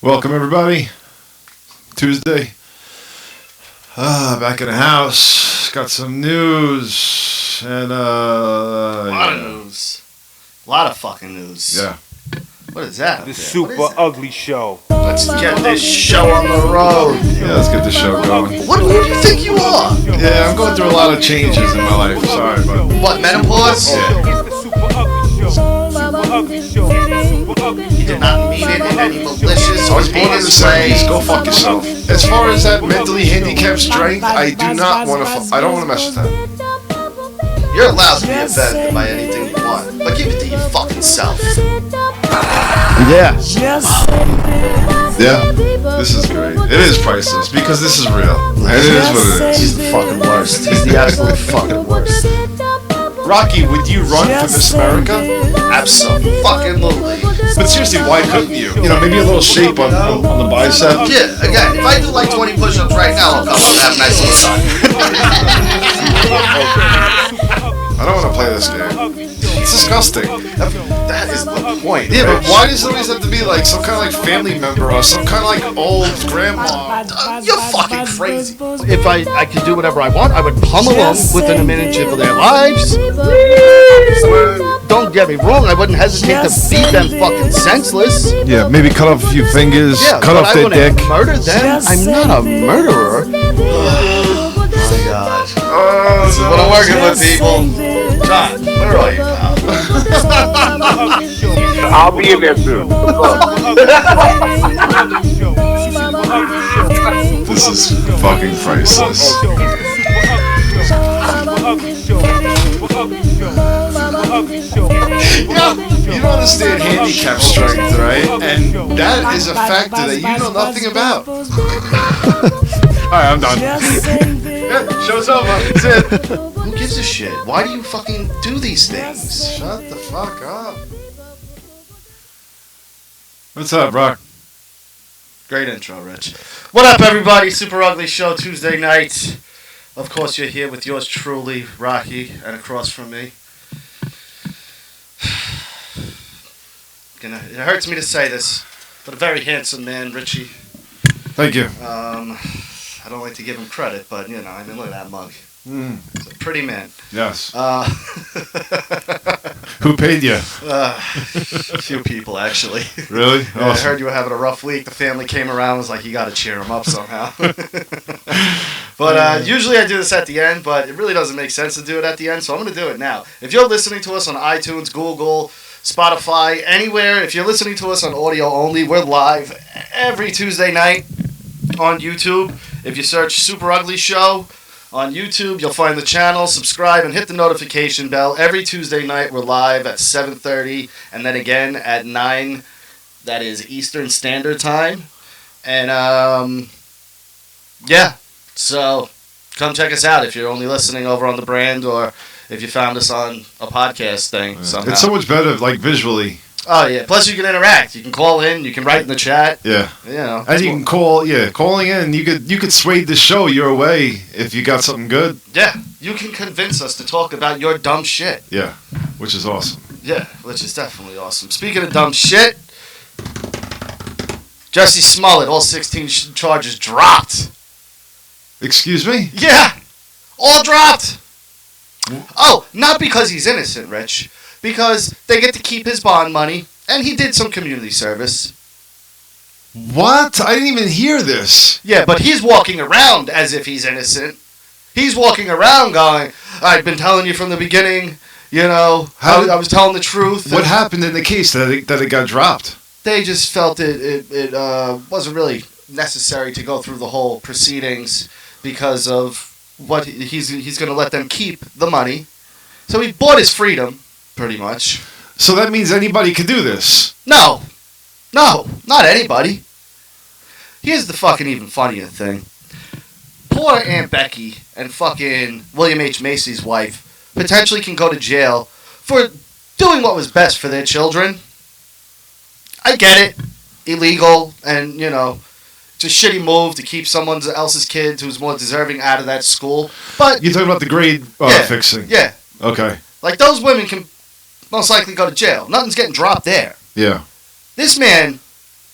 Welcome, everybody. Tuesday. Back in the house. Got some news. And, a lot of news. A lot of fucking news. Yeah. What is that? The SuperUglyShow. Let's get this show on the road. Yeah, let's get the show going. Who do you think you are? Yeah, I'm going through a lot of changes in my life. Sorry, but... What, menopause? Yeah. You did not mean it in any malicious I or was born in the heinous way. 70s. Go fuck yourself. As far as that mentally handicapped strength, I do not want to... I don't want to mess with that. You're allowed to be offended by anything you want, but keep it to your fucking self. Yeah. Yeah. This is great. It is priceless because this is real. And it is what it is. He's the fucking worst. He's the absolute fucking worst. Rocky, would you run for Miss America? Absolutely. But seriously, why couldn't you? You know, maybe a little shape on the bicep. Yeah, again, if I do like 20 push-ups right now, I'll come up and have a nice little time. I don't want to play this game. It's disgusting. That is the point. Yeah, but why does it always have to be like some kind of like family member or some kind of like old grandma? You're fucking crazy. If I could do whatever I want, I would pummel them within a minute of their lives. Don't get me wrong, I wouldn't hesitate to beat them fucking senseless. Yeah, maybe cut off a few fingers, Yeah, cut but off I their wouldn't dick. murder them. I'm not a murderer. Oh my god. This is what I'm working with, people. John, where are you, pal? I'll be in there soon. This is fucking priceless. You don't understand handicap strength, right? And that is a factor that you know nothing about. Alright, I'm done. Yeah, show's over. That's it. Who gives a shit? Why do you fucking do these things? Shut the fuck up. What's up, Rock? Great intro, Rich. What up, everybody? Super Ugly Show, Tuesday night. Of course, you're here with yours truly, Rocky, and across from me. It hurts me to say this, but a very handsome man, Richie. Thank you. I don't like to give him credit, but, you know, I mean, look at that mug. Mm. He's a pretty man. Yes. Who paid you? A few people, actually. Really? Yeah, I heard you were having a rough week. The family came around, was like, you got to cheer him up somehow. But usually I do this at the end, but it really doesn't make sense to do it at the end, so I'm going to do it now. If you're listening to us on iTunes, Google, Spotify, anywhere, if you're listening to us on audio only, we're live every Tuesday night on YouTube. If you search Super Ugly Show on YouTube, you'll find the channel. Subscribe and hit the notification bell. Every Tuesday night, we're live at 7:30, and then again at 9, that is Eastern Standard Time. And, yeah, so come check us out if you're only listening over on the brand or if you found us on a podcast thing somehow. It's so much better, like, visually. Oh, yeah. Plus, you can interact. You can call in. You can write in the chat. Yeah. You know. And you can call, calling in. You could sway the show your way if you got something good. Yeah. You can convince us to talk about your dumb shit. Yeah, which is awesome. Yeah, which is definitely awesome. Speaking of dumb shit, Jesse Smollett, all 16 charges dropped. Excuse me? Yeah. All dropped. Oh, not because he's innocent, Rich. Because they get to keep his bond money, and he did some community service. What? I didn't even hear this. Yeah, but he's walking around as if he's innocent. He's walking around going, I've been telling you from the beginning, you know, I was telling the truth. What happened in the case that it got dropped? They just felt it wasn't really necessary to go through the whole proceedings because of what he's going to let them keep the money. So he bought his freedom. Pretty much. So that means anybody could do this? No, not anybody. Here's the fucking even funnier thing. Poor Aunt Becky and fucking William H. Macy's wife potentially can go to jail for doing what was best for their children. I get it. Illegal and, you know, it's a shitty move to keep someone else's kid who's more deserving out of that school. But you're talking about the grade fixing? Yeah. Okay. Like, those women can most likely go to jail. Nothing's getting dropped there. Yeah. This man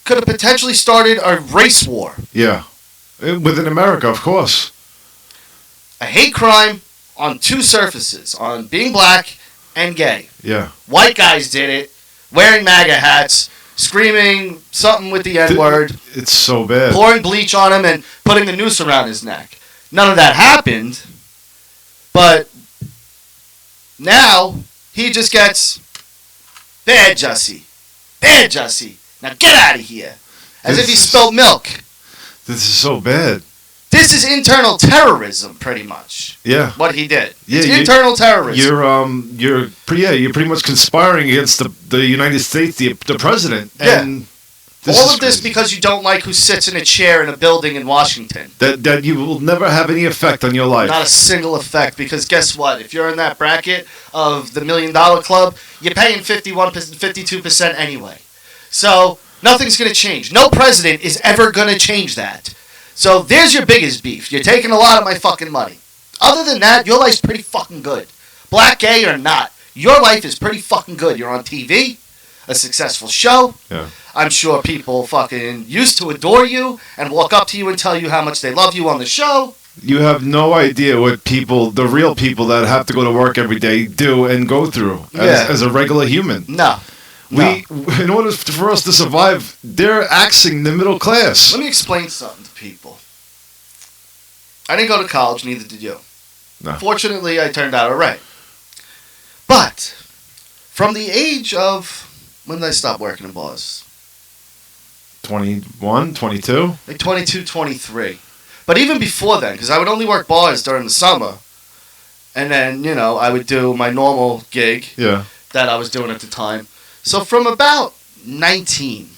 could have potentially started a race war. Yeah. Within America, of course. A hate crime on two surfaces, on being black and gay. Yeah. White guys did it, wearing MAGA hats, screaming something with the N-word, It's so bad. pouring bleach on him and putting the noose around his neck. None of that happened, but now he just gets bad Jussie. Bad Jussie. Now get out of here. As if he spilled milk. This is so bad. This is internal terrorism, pretty much. Yeah. What he did. Yeah, It's internal terrorism. You're pretty much conspiring against the United States, the president. Yeah. And all of this because you don't like who sits in a chair in a building in Washington. that you will never have any effect on your life. Not a single effect, because guess what? If you're in that bracket of the $1 Million Club, you're paying 52% anyway. So nothing's going to change. No president is ever going to change that. So there's your biggest beef. You're taking a lot of my fucking money. Other than that, your life's pretty fucking good. Black, gay, or not, your life is pretty fucking good. You're on TV, a successful show. Yeah. I'm sure people fucking used to adore you and walk up to you and tell you how much they love you on the show. You have no idea what people, the real people that have to go to work every day, do and go through as a regular human. No. In order for us to survive, they're axing the middle class. Let me explain something to people. I didn't go to college, neither did you. No. Fortunately, I turned out all right. But from the age of, when did I stop working in bars? 21, 22? Like 22, 23. But even before then, because I would only work bars during the summer. And then, I would do my normal gig that I was doing at the time. So from about 19,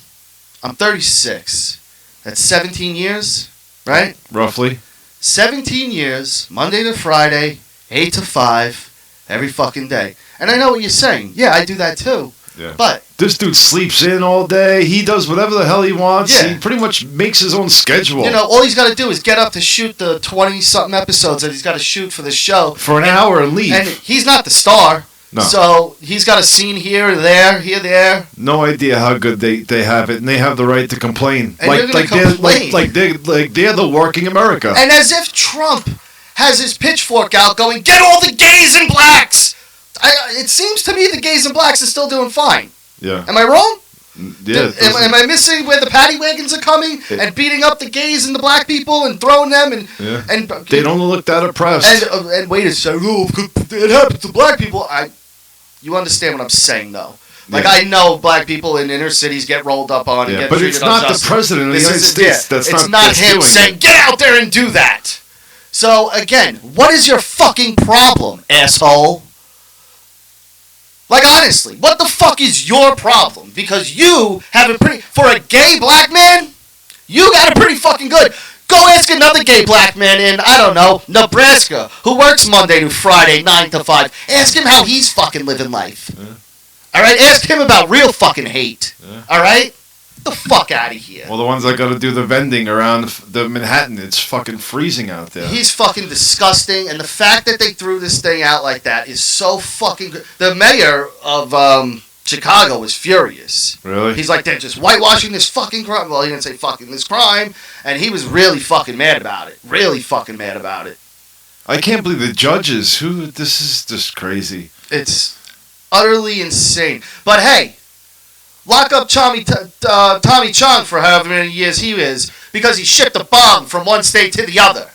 I'm 36. That's 17 years, right? Roughly. 17 years, Monday to Friday, 8 to 5, every fucking day. And I know what you're saying. Yeah, I do that too. Yeah. But this dude sleeps in all day. He does whatever the hell he wants. Yeah. He pretty much makes his own schedule. all he's got to do is get up to shoot the 20-something episodes that he's got to shoot for the show. For an hour and leave. And he's not the star. No. So he's got a scene here, there. No idea how good they have it, and they have the right to complain. And you're gonna complain. They're the working America. And as if Trump has his pitchfork out going, get all the gays and blacks! It seems to me the gays and blacks are still doing fine. Yeah. Am I wrong? Yeah. Am I missing where the paddy wagons are coming and beating up the gays and the black people and throwing them and they don't look that oppressed. And wait a second, it happens to black people. You understand what I'm saying, though? Like, I know black people in inner cities get rolled up on and get but treated it's not unjustly. the president of the United States. It's not him saying, get out there and do that. So, again, what is your fucking problem, asshole? Like, honestly, what the fuck is your problem? Because you have a pretty... For a gay black man, you got it pretty fucking good. Go ask another gay black man in, I don't know, Nebraska, who works Monday to Friday, 9 to 5. Ask him how he's fucking living life. Yeah. All right? Ask him about real fucking hate. Yeah. All right? Get the fuck out of here. Well, the ones that got to do the vending around the Manhattan, it's fucking freezing out there. He's fucking disgusting, and the fact that they threw this thing out like that is so fucking good. The mayor of Chicago was furious. Really? He's like, they're just whitewashing this fucking crime. Well, he didn't say fucking this crime, and he was really fucking mad about it. Really fucking mad about it. I can't believe the judges. This is just crazy. It's utterly insane. But hey, lock up Tommy Chong for however many years he is because he shipped a bomb from one state to the other.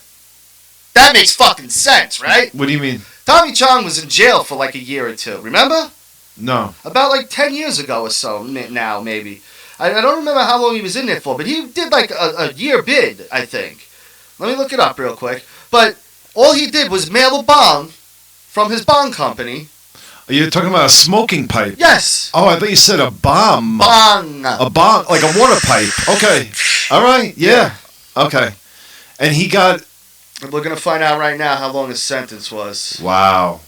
That makes fucking sense, right? What do you mean? Tommy Chong was in jail for like a year or two. Remember? No. About like 10 years ago or so now, maybe. I don't remember how long he was in there for, but he did like a year bid, I think. Let me look it up real quick. But all he did was mail a bong from his bong company. You're talking about a smoking pipe? Yes. Oh, I thought you said a bomb. Bong. A bomb, like a water pipe. Okay. All right. Yeah. Okay. And he got... We're going to find out right now how long his sentence was. Wow.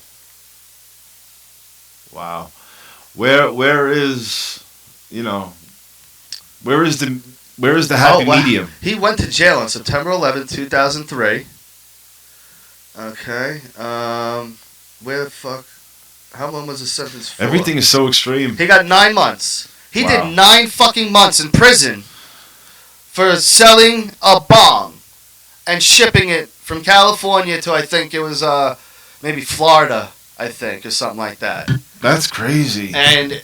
Where is the happy medium? He went to jail on September 11, 2003. Okay. Where the fuck? How long was his sentence for? Everything is so extreme. He got 9 months. He Wow. did 9 fucking months in prison for selling a bomb and shipping it from California to, I think it was maybe Florida, I think, or something like that. That's crazy. And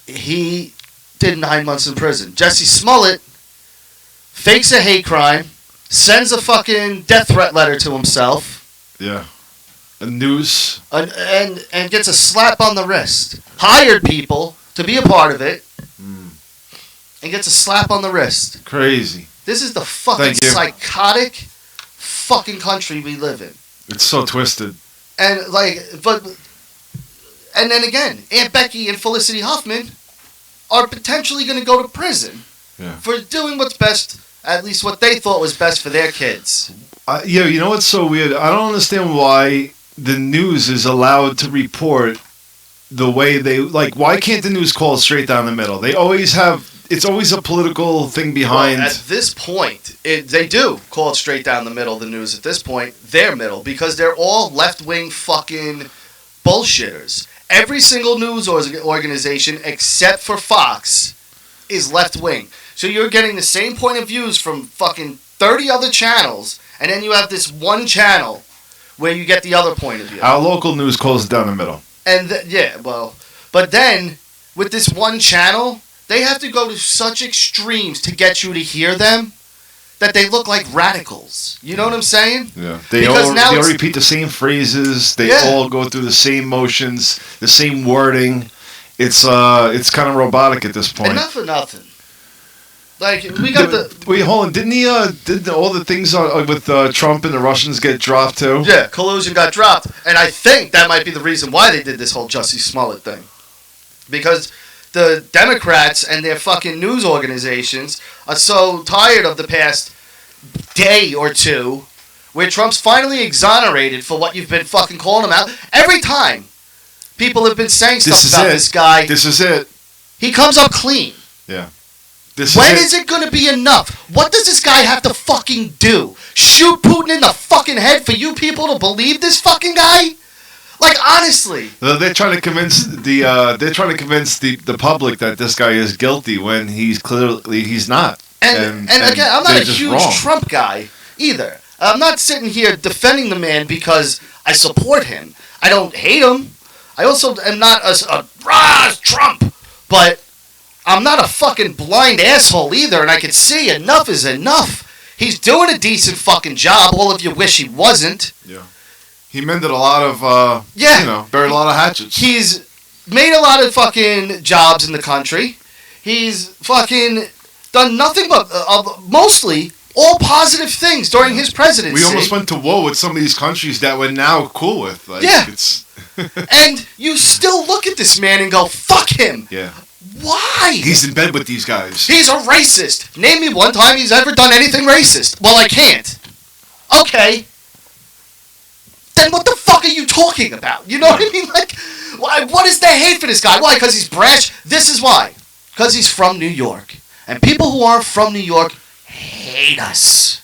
he did 9 months in prison. Jesse Smollett fakes a hate crime, sends a fucking death threat letter to himself. Yeah. A noose. And gets a slap on the wrist. Hired people to be a part of it. And gets a slap on the wrist. Crazy. This is the fucking psychotic fucking country we live in. It's so twisted. And then again, Aunt Becky and Felicity Huffman are potentially going to go to prison for doing what's best, at least what they thought was best for their kids. You know what's so weird? I don't understand why the news is allowed to report the way they like. Why can't the news call straight down the middle? They always have. It's always a political thing behind. Well, at this point, they do call it straight down the middle. The news at this point, they're middle because they're all left-wing fucking bullshitters. Every single news organization except for Fox is left-wing. So you're getting the same point of views from fucking 30 other channels, and then you have this one channel where you get the other point of view. Our local news calls it down the middle. And but then with this one channel, they have to go to such extremes to get you to hear them that they look like radicals. You know what I'm saying? Yeah. They all repeat the same phrases. They all go through the same motions, the same wording. It's kind of robotic at this point. And not for nothing. Like, we got Wait, hold on. Didn't he, did all the things with Trump and the Russians get dropped too? Yeah, collusion got dropped. And I think that might be the reason why they did this whole Jussie Smollett thing. Because the Democrats and their fucking news organizations are so tired of the past day or two where Trump's finally exonerated for what you've been fucking calling him out. Every time people have been saying stuff about this guy. This is it. He comes up clean. Yeah. When is it going to be enough? What does this guy have to fucking do? Shoot Putin in the fucking head for you people to believe this fucking guy? Like, honestly. They're trying to convince the public that this guy is guilty when he's not. And again, I'm not a huge Trump guy either. I'm not sitting here defending the man because I support him. I don't hate him. I also am not a Trump, but I'm not a fucking blind asshole either, and I can see enough is enough. He's doing a decent fucking job. All of you wish he wasn't. Yeah. He mended a lot of, buried a lot of hatchets. He's made a lot of fucking jobs in the country. He's fucking done nothing but, mostly, all positive things during his presidency. We almost went to war with some of these countries that we're now cool with. Like, yeah. And you still look at this man and go, fuck him. Yeah. Why? He's in bed with these guys. He's a racist. Name me one time he's ever done anything racist. Well, I can't. Okay. Then what the fuck are you talking about? You know what I mean? Like, what is the hate for this guy? Why? Because he's brash? This is why. Because he's from New York. And people who aren't from New York hate us.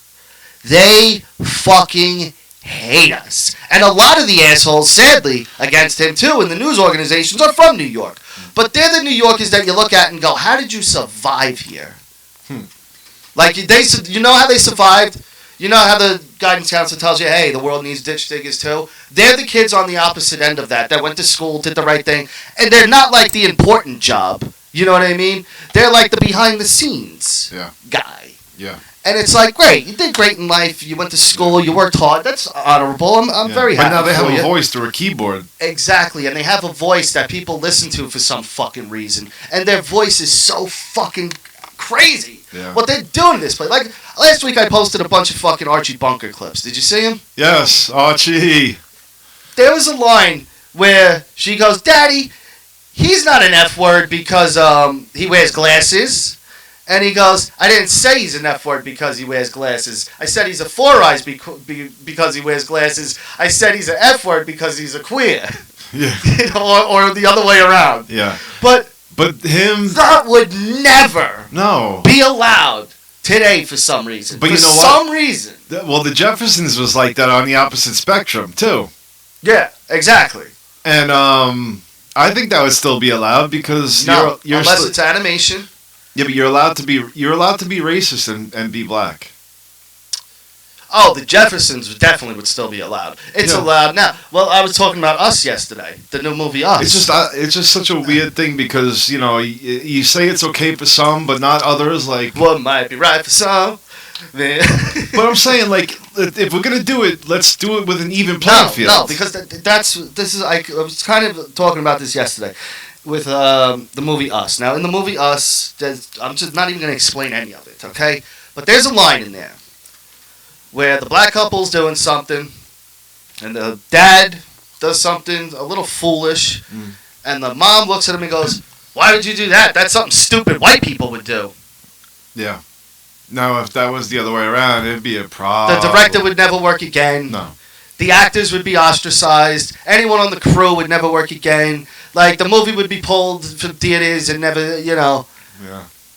They fucking hate us. And a lot of the assholes, sadly, against him too, in the news organizations are from New York. But they're the New Yorkers that you look at and go, how did you survive here? Like, you know how they survived? You know how the guidance counselor tells you, hey, the world needs ditch diggers too? They're the kids on the opposite end of that went to school, did the right thing, and they're not like the important job. You know what I mean? They're like the behind-the-scenes guy. Yeah. And it's like, great, you did great in life, you went to school, you worked hard, that's honorable, I'm very happy. But now they have a voice through a keyboard. Exactly, and they have a voice that people listen to for some fucking reason. And their voice is so fucking crazy. Yeah. What they're doing in this place. Like, last week I posted a bunch of fucking Archie Bunker clips. Did you see him? Yes, Archie. There was a line where she goes, Daddy, he's not an F word because he wears glasses. And he goes, I didn't say he's an F word because he wears glasses. I said he's a four eyes because he wears glasses. I said he's an F word because he's a queer. Yeah. or the other way around. Yeah. But him... that would never be allowed today for some reason. But for you know what? some reason. Well, the Jeffersons was like that on the opposite spectrum, too. Yeah, exactly. And I think that would still be allowed because unless it's animation. Yeah, but you're allowed to be racist and be black. Oh, the Jeffersons definitely would still be allowed. It's allowed now. Well, I was talking about Us yesterday, the new movie Us. It's just such a weird thing because you say it's okay for some, but not others. Like what might be right for some. Man. But I'm saying, like, if we're gonna do it, let's do it with an even playing field. No, because I was kind of talking about this yesterday with the movie Us. Now, in the movie Us, I'm just not even gonna explain any of it, okay? But there's a line in there where the black couple's doing something, and the dad does something a little foolish, and the mom looks at him and goes, "Why would you do that? That's something stupid white people would do." Yeah. Now, if that was the other way around, it'd be a problem. The director would never work again. No. The actors would be ostracized. Anyone on the crew would never work again. Like, the movie would be pulled from theaters and never, Yeah.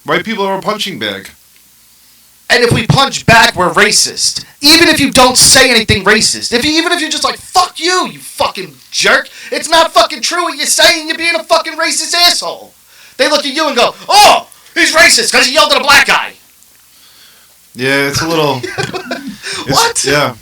White people are a punching bag. And if we punch back, we're racist. Even if you don't say anything racist. Even if you're just like, fuck you, you fucking jerk. It's not fucking true what you're saying. You're being a fucking racist asshole. They look at you and go, oh, he's racist because he yelled at a black guy. Yeah, it's a little... What? Yeah.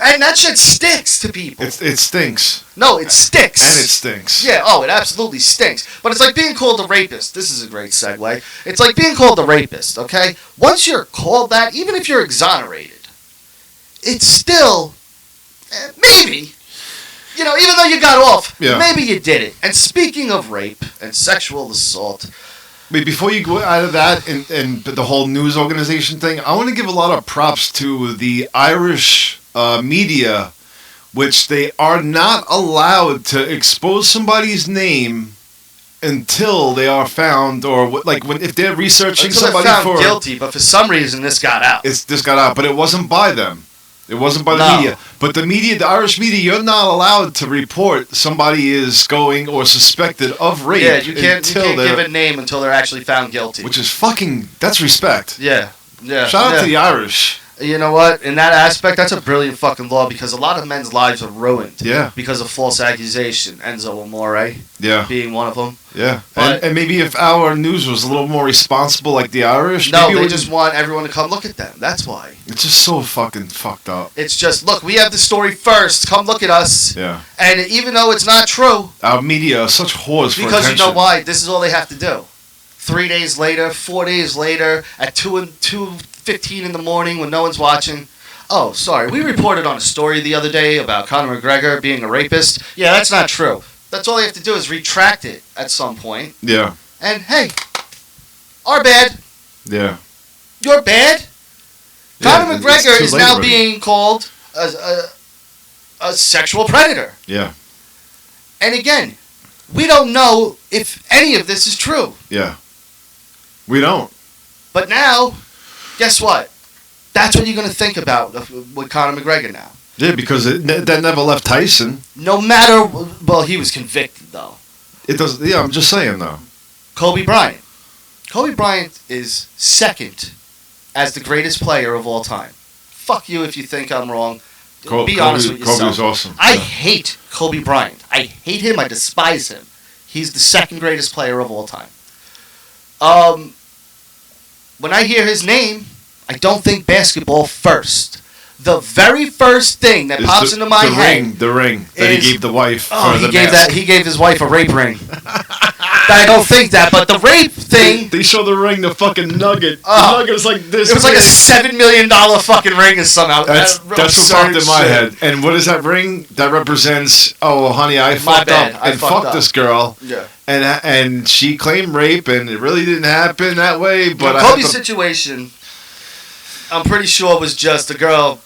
And that shit sticks to people. It stinks. No, it sticks. And it stinks. Yeah, oh, it absolutely stinks. But it's like being called a rapist. This is a great segue. It's like being called a rapist, okay? Once you're called that, even if you're exonerated, it's still, maybe, even though you got off, maybe you did it. And speaking of rape and sexual assault... Wait, before you go out of that and the whole news organization thing, I want to give a lot of props to the Irish media, which they are not allowed to expose somebody's name until they are found, or if they're researching somebody found guilty. But for some reason, this got out. This got out, but it wasn't by them. It wasn't by the media. But the Irish media, you're not allowed to report somebody is going or suspected of rape. Yeah, you can't give a name until they're actually found guilty. Which is that's respect. Yeah. Shout out to the Irish. You know what? In that aspect, that's a brilliant fucking law because a lot of men's lives are ruined. Yeah. Because of false accusation. Enzo Amore. Yeah. Being one of them. Yeah. And maybe if our news was a little more responsible like the Irish. No, they just want everyone to come look at them. That's why. It's just so fucking fucked up. It's just, look, we have the story first. Come look at us. Yeah. And even though it's not true. Our media are such whores for attention. Because you know why? This is all they have to do. 3 days later, 4 days later, at 2:15 in the morning when no one's watching. Oh, sorry. We reported on a story the other day about Conor McGregor being a rapist. Yeah, that's not true. That's all they have to do is retract it at some point. Yeah. And, hey, our bad. Yeah. You're bad. Yeah, Conor McGregor is now already. being called a sexual predator. Yeah. And again, we don't know if any of this is true. Yeah. We don't. But now, guess what? That's what you're going to think about with Conor McGregor now. Yeah, because that never left Tyson. No matter... Well, he was convicted, though. It doesn't... Yeah, I'm just saying, though. Kobe Bryant. Kobe Bryant is second as the greatest player of all time. Fuck you if you think I'm wrong. Be honest with yourself. Kobe's awesome. I hate Kobe Bryant. I hate him. I despise him. He's the second greatest player of all time. When I hear his name, I don't think basketball first. The very first thing that pops into my head... The ring that he gave the wife for the mask. He gave his wife a rape ring. I don't think that, but the rape thing... They show the ring, the fucking nugget. The nugget was like this. It was like a $7 million fucking ring or somehow. That's what popped in my head. And what is that ring? That represents, oh, honey, I fucked up and fucked this girl. Yeah. And she claimed rape, and it really didn't happen that way. But Kobe's situation, I'm pretty sure, was just a girl...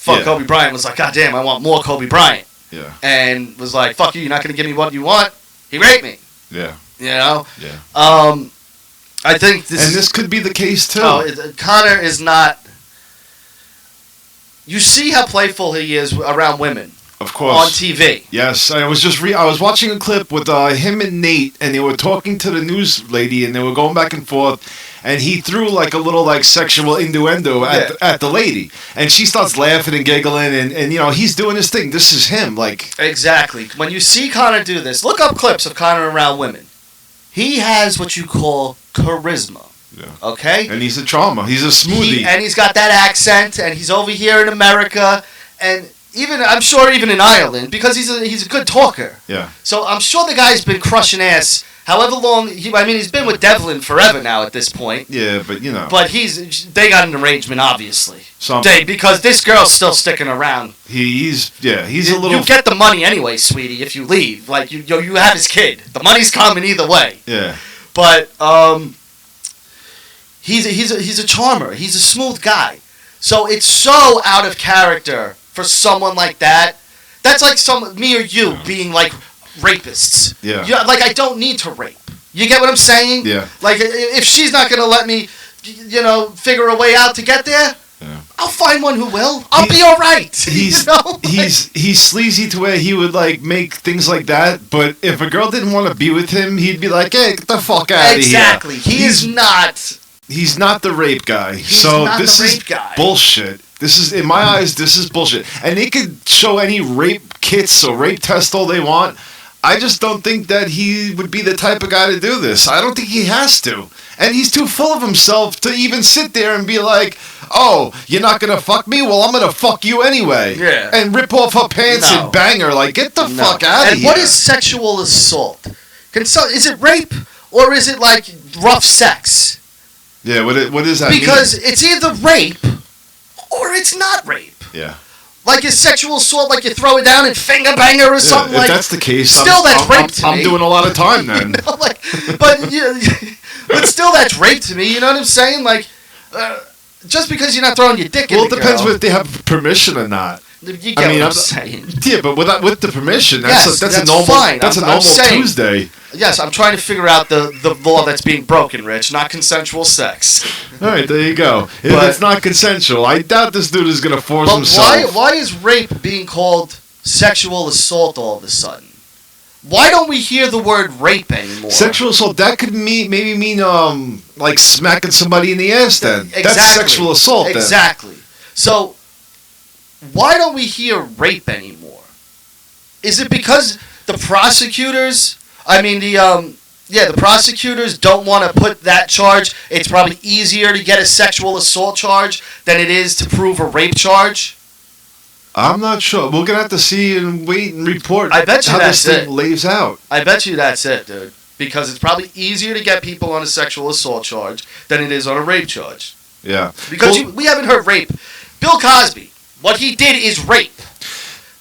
Fuck Kobe Bryant was like, God damn, I want more Kobe Bryant. Yeah. And was like, fuck you, you're not going to give me what you want. He raped me. Yeah. You know? Yeah. I think this... And this could be the case, too. Conor is not... You see how playful he is around women. Of course. On TV. Yes. I was watching a clip with him and Nate, and they were talking to the news lady, and they were going back and forth. And he threw like a little like sexual innuendo at the lady, and she starts laughing and giggling, and he's doing his thing. This is him, like exactly. When you see Conor do this, look up clips of Conor around women. He has what you call charisma. Yeah. Okay? And he's a trauma. He's a smoothie. And he's got that accent, and he's over here in America, and I'm sure even in Ireland, because he's a good talker. Yeah. So I'm sure the guy's been crushing ass however long. He's been with Devlin forever now at this point. Yeah, but you know. But they got an arrangement, obviously. Because this girl's still sticking around. He's a little. You get the money anyway, sweetie, if you leave. Like you have his kid. The money's coming either way. Yeah. But he's a charmer. He's a smooth guy. So it's so out of character for someone like that. That's like me or you being like rapists. Yeah. Like I don't need to rape. You get what I'm saying? Yeah. Like if she's not gonna let me, figure a way out to get there, I'll find one who will. I'll be all right. He's sleazy to where he would like make things like that. But if a girl didn't want to be with him, he'd be like, "Hey, get the fuck out of here." Exactly. He's not. He's not the rape guy. He's not the rape guy. Bullshit. This is, in my eyes, this is bullshit. And they could show any rape kits or rape test all they want. I just don't think that he would be the type of guy to do this. I don't think he has to. And he's too full of himself to even sit there and be like, "Oh, you're not going to fuck me? Well, I'm going to fuck you anyway." Yeah. And rip off her pants and bang her. Like, get the fuck out of here. And what is sexual assault? Is it rape or is it like rough sex? Yeah, what is that Because it's either rape or it's not rape. Yeah. Like is sexual assault like you throw it down and finger bang her or something? If like that's the case, that's rape to me. I'm doing a lot of time then. But still that's rape to me. You know what I'm saying? Like, just because you're not throwing your dick in the girl. Well, it depends if they have permission or not. You get what I'm saying. Yeah, but with the permission, that's a normal. Fine. That's a normal Tuesday. Yes, I'm trying to figure out the law that's being broken, Rich, not consensual sex. All right, there you go. If it's not consensual, I doubt this dude is going to force himself. Why is rape being called sexual assault all of a sudden? Why don't we hear the word rape anymore? Sexual assault, that could maybe mean like smacking somebody in the ass then. Exactly. That's sexual assault then. Exactly. So, why don't we hear rape anymore? Is it because the prosecutors... the prosecutors don't want to put that charge. It's probably easier to get a sexual assault charge than it is to prove a rape charge. I'm not sure. We're going to have to see and wait and report I bet you how that's this thing it. lays out. I bet you that's it, dude. Because it's probably easier to get people on a sexual assault charge than it is on a rape charge. Yeah. Because we haven't heard rape. Bill Cosby, what he did is rape.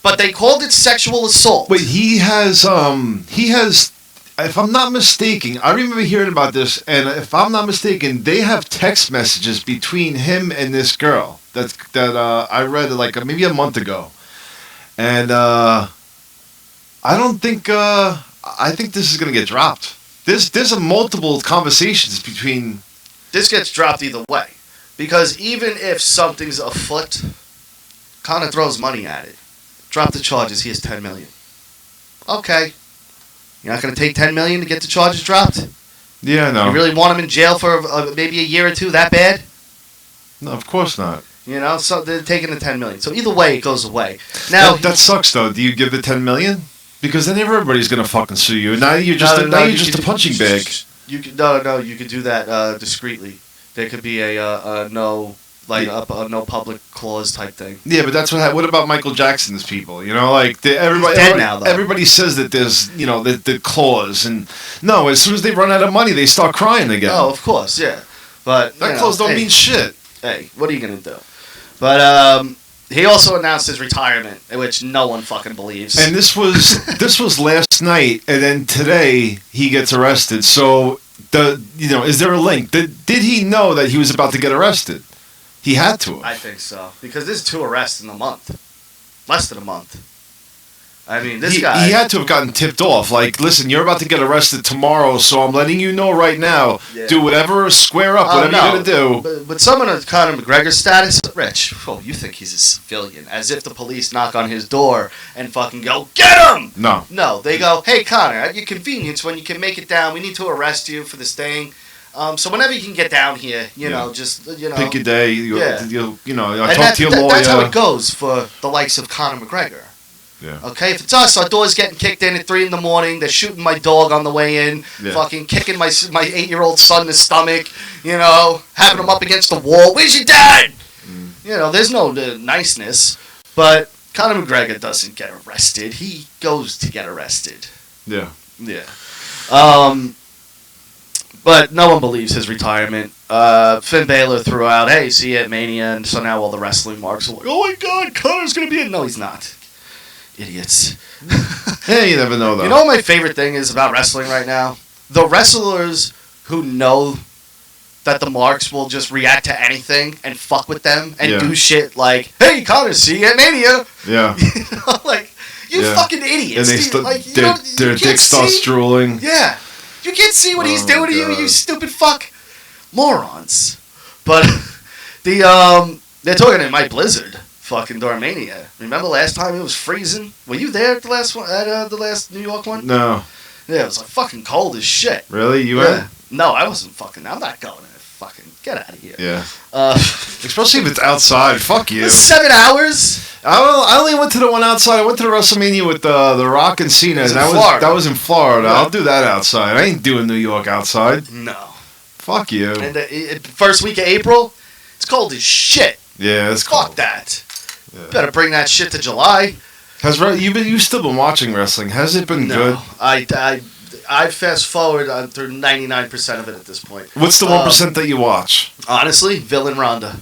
But they called it sexual assault. Wait, he has, if I'm not mistaken, I remember hearing about this, and if I'm not mistaken, they have text messages between him and this girl that I read like maybe a month ago. And I don't think, I think this is going to get dropped. There's a multiple conversations between... This gets dropped either way. Because even if something's afoot, Conor throws money at it. Drop the charges, he has $10 million. Okay. You're not going to take $10 million to get the charges dropped? Yeah, no. You really want him in jail for maybe a year or two that bad? No, of course not. So they're taking the $10 million. So either way, it goes away. Now that sucks, though. Do you give the $10 million? Because then everybody's going to fucking sue you. Now you're just a punching bag. You could do that discreetly. There could be a no... Like a no public clause type thing. Yeah, but that's what about Michael Jackson's people? He's dead now, though. Everybody says that there's, the clause. And no, as soon as they run out of money, they start crying again. Oh, of course, yeah. But that clause don't mean shit. Hey, what are you going to do? But he also announced his retirement, which no one fucking believes. And this was last night, and then today he gets arrested. So, is there a link? Did he know that he was about to get arrested? He had to have. I think so. Because there's 2 arrests in a month. Less than a month. I mean, this guy... He had to have gotten tipped off. Like, listen, you're about to get arrested tomorrow, so I'm letting you know right now. Yeah. Do whatever, square up, whatever you're going to do. But someone of Conor McGregor's status, Rich, you think he's a civilian. As if the police knock on his door and fucking go, get him! No. No, they go, hey, Conor, at your convenience, when you can make it down, we need to arrest you for this thing. So whenever you can get down here, pick a day. I talk to your lawyer. That's how it goes for the likes of Conor McGregor. Yeah. Okay, if it's us, our door's getting kicked in at 3 in the morning. They're shooting my dog on the way in, fucking kicking my 8-year-old son in the stomach, having him up against the wall. Where's your dad? There's no niceness. But Conor McGregor doesn't get arrested. He goes to get arrested. Yeah. Yeah. But no one believes his retirement. Finn Balor threw out, hey, see you at Mania, and so now all the wrestling marks are like, oh my God, Conor's going to be in. No, he's not. Idiots. Yeah, you never know, though. You know what my favorite thing is about wrestling right now? The wrestlers who know that the marks will just react to anything and fuck with them and do shit like, hey, Conor, see you at Mania. Yeah. You fucking idiots. And their dick starts drooling. Yeah. You can't see what he's doing to you stupid fuck. Morons. But they're talking in my Blizzard fucking during Mania. Remember last time it was freezing? Were you there at the last one, at the last New York one? No. Yeah, it was like fucking cold as shit. Really? You went? No, I wasn't fucking. I'm not going there. Fucking get out of here. Yeah. Especially if it's outside. Fuck you. 7 hours. I only went to the one outside. I went to the WrestleMania with the Rock and Cena. That was in Florida. Right. I'll do that outside. I ain't doing New York outside. No. Fuck you. And first week of April, it's cold as shit. Yeah, it's cold. Fuck that. Yeah. Better bring that shit to July. You've still been watching wrestling? Has it been good? I fast forward through 99% of it at this point. What's the 1% that you watch? Honestly, Villain Ronda.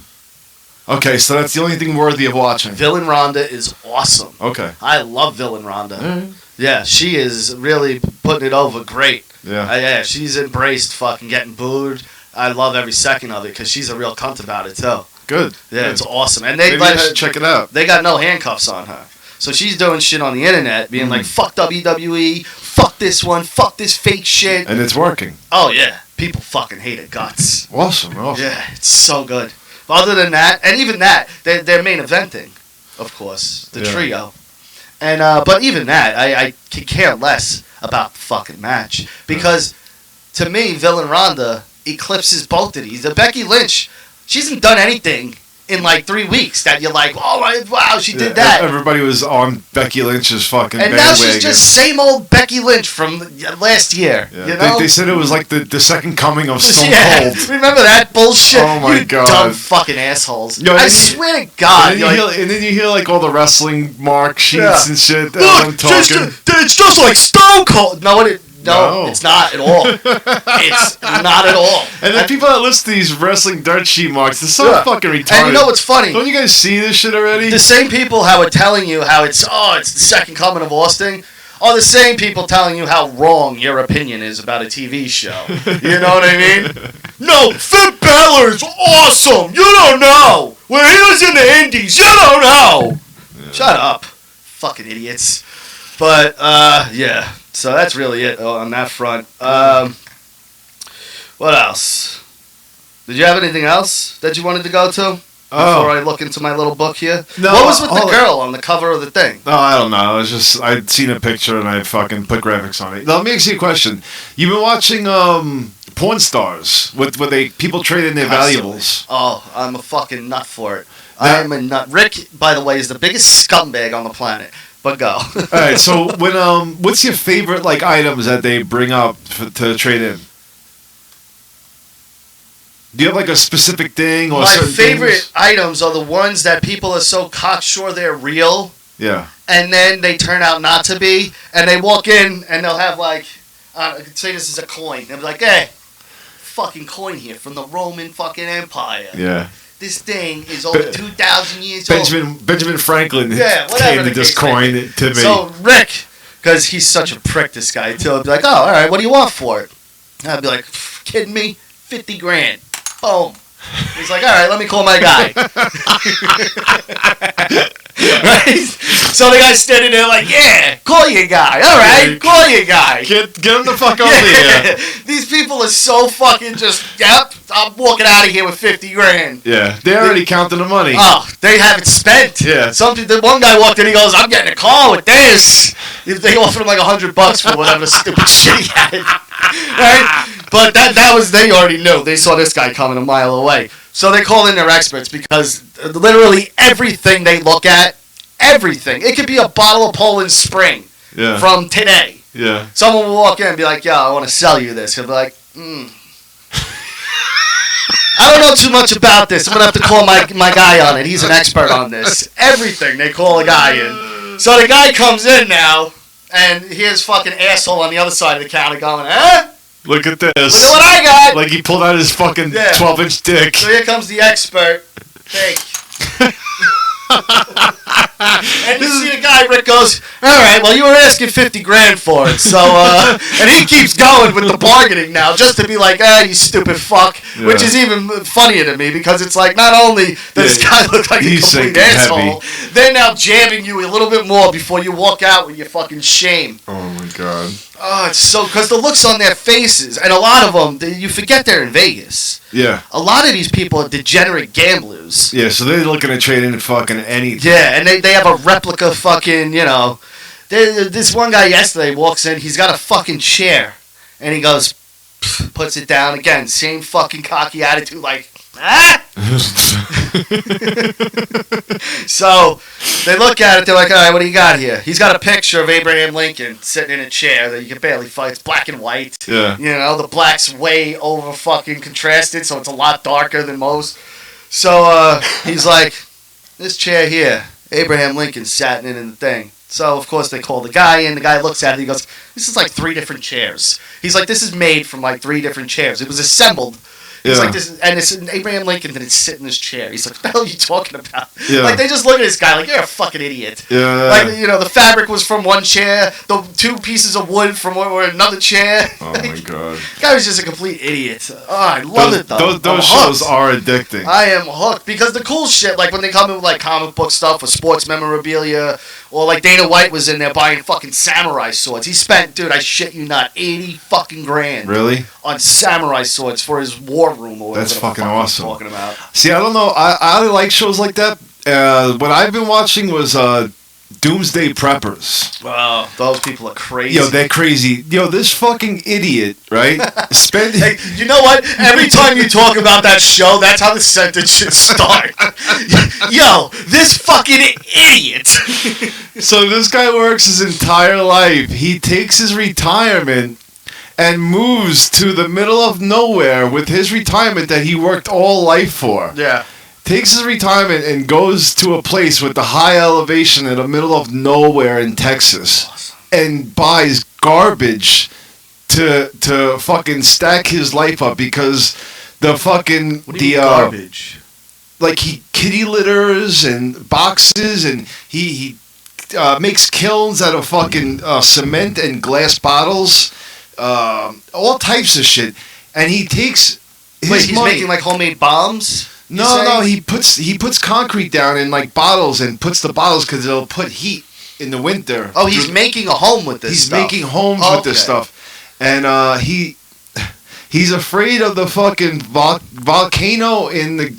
Okay, so that's the only thing worthy of watching. Villain Ronda is awesome. Okay. I love Villain Ronda. Mm-hmm. Yeah, she is really putting it over great. Yeah. She's embraced fucking getting booed. I love every second of it because she's a real cunt about it too. Good. Yeah, Good. it's awesome. And Maybe I should check it out. They got no handcuffs on her. So she's doing shit on the internet, being like, fuck WWE, fuck this one, fuck this fake shit. And it's working. Oh, yeah. People fucking hate her guts. Awesome. Yeah, it's so good. But other than that, and even that, they're main eventing, of course, the trio. And but even that, I could care less about the fucking match. Because, to me, Villain Ronda eclipses both of these. The Becky Lynch, she hasn't done anything in like 3 weeks that you're like, oh, wow, she did that. Everybody was on Becky Lynch's fucking and bandwagon. now she's just same old Becky Lynch from last year. Yeah. You know? They said it was like the second coming of Stone Cold. Remember that bullshit? Oh my God. Dumb fucking assholes. Yo, I swear to God. And then you hear like all the wrestling mark sheets and shit. Look, it's just like Stone Cold. No, it's not at all. It's not at all. And then people that list these wrestling dirt sheet marks, they're so fucking retarded. And you know what's funny? Don't you guys see this shit already? The same people how are telling you how it's the second coming of Austin are the same people telling you how wrong your opinion is about a TV show. You know what I mean? No, Finn Balor's awesome. You don't know. When he was in the Indies, you don't know. Yeah. Shut up. Fucking idiots. But, yeah. So that's really it on that front. What else? Did you have anything else that you wanted to go to before I look into my little book here? No, what was with the girl on the cover of the thing? Oh, I don't know. I'd seen a picture and I fucking put graphics on it. Now, let me ask you a question. You've been watching porn stars with people trade in their valuables. Oh, I'm a fucking nut for it. I am a nut. Rick, by the way, is the biggest scumbag on the planet. But go. All right. So what's your favorite like items that they bring up to trade in? Do you have like a specific thing or my favorite things? Items are the ones that people are so cocksure they're real. Yeah. And then they turn out not to be, and they walk in and they'll have like, say this is a coin. They'll be like, hey, fucking coin here from the Roman fucking Empire. Yeah. This thing is over 2,000 years old. Benjamin Franklin came to this coin to me. So Rick, because he's such a prick, this guy, too, he'll be like, oh, all right, what do you want for it? And I'd be like, kidding me? 50 grand. Boom. He's like, all right, let me call my guy. Right? So the guy's standing there like, yeah, call your guy. All right, call your guy. Get him the fuck over here. These people are so fucking yep, I'm walking out of here with 50 grand. Yeah, they already counted the money. Oh, they have it spent. Yeah. The one guy walked in, he goes, I'm getting a car with this. They offered him like $100 for whatever stupid shit he had. Right? But they already knew. They saw this guy coming a mile away. So they call in their experts because literally everything they look at everything. It could be a bottle of Poland Spring from today. Yeah. Someone will walk in and be like, yo, I want to sell you this. He'll be like, I don't know too much about this. I'm going to have to call my guy on it. He's an expert on this. Everything, they call a guy in. So the guy comes in now, and here's fucking asshole on the other side of the counter going, huh? Look at this. Look at what I got. Like he pulled out his fucking 12-inch dick. So here comes the expert. Fake. And you see the guy, Rick goes, all right, well, you were asking 50 grand for it. So, and he keeps going with the bargaining now just to be like, you stupid fuck. Yeah. Which is even funnier to me because it's like, not only does this guy look like a complete asshole, they're now jamming you a little bit more before you walk out with your fucking shame. Oh, my God. Oh, it's so, because the looks on their faces, and a lot of them, you forget they're in Vegas. Yeah. A lot of these people are degenerate gamblers. Yeah, so they're looking to trade in fucking anything. Yeah, and they have a replica fucking, this one guy yesterday walks in, he's got a fucking chair, and he goes, puts it down again, same fucking cocky attitude, like, ah! So they look at it, they're like, all right, what do you got here? He's got a picture of Abraham Lincoln sitting in a chair that you can barely fight. It's black and white. Yeah. The black's way over fucking contrasted, so it's a lot darker than most. So he's like, this chair here, Abraham Lincoln sat in the thing. So, of course, they call the guy in. The guy looks at it. He goes, this is like 3 different chairs. He's like, this is made from like 3 different chairs. It was assembled. He's like, this is, and it's Abraham Lincoln didn't sit in his chair. He's like, what the hell are you talking about? Yeah. Like, they just look at this guy like, you're a fucking idiot. Yeah. Like, the fabric was from one chair, the 2 pieces of wood from another chair. Oh, my God. The guy was just a complete idiot. Oh, I love it, though. Those shows are addicting. I am hooked. Because the cool shit, like, when they come in with, like, comic book stuff or sports memorabilia, or, like, Dana White was in there buying fucking samurai swords. He spent, dude, I shit you not, 80 fucking grand. Really? On samurai swords for his war room or whatever. That's fucking awesome. Talking about. See, I don't know. I like shows like that. What I've been watching was Doomsday Preppers. Wow, those people are crazy. Yo, they're crazy. Yo, this fucking idiot, right? Hey, you know what? Every time you talk about that show, that's how the sentence should start. Yo, this fucking idiot. So this guy works his entire life. He takes his retirement and moves to the middle of nowhere with his retirement that he worked all life for. Yeah. Takes his retirement and goes to a place with the high elevation in the middle of nowhere in Texas. Awesome. And buys garbage to fucking stack his life up because the fucking what do you mean garbage? Like he kitty litters and boxes and he makes kilns out of fucking cement and glass bottles. All types of shit, and he takes his Wait, he's money. making like homemade bombs? No, he puts concrete down in like bottles and puts the bottles because it'll put heat in the winter. Oh, he's making a home with this stuff. He's making homes with this stuff, and he's afraid of the fucking volcano in the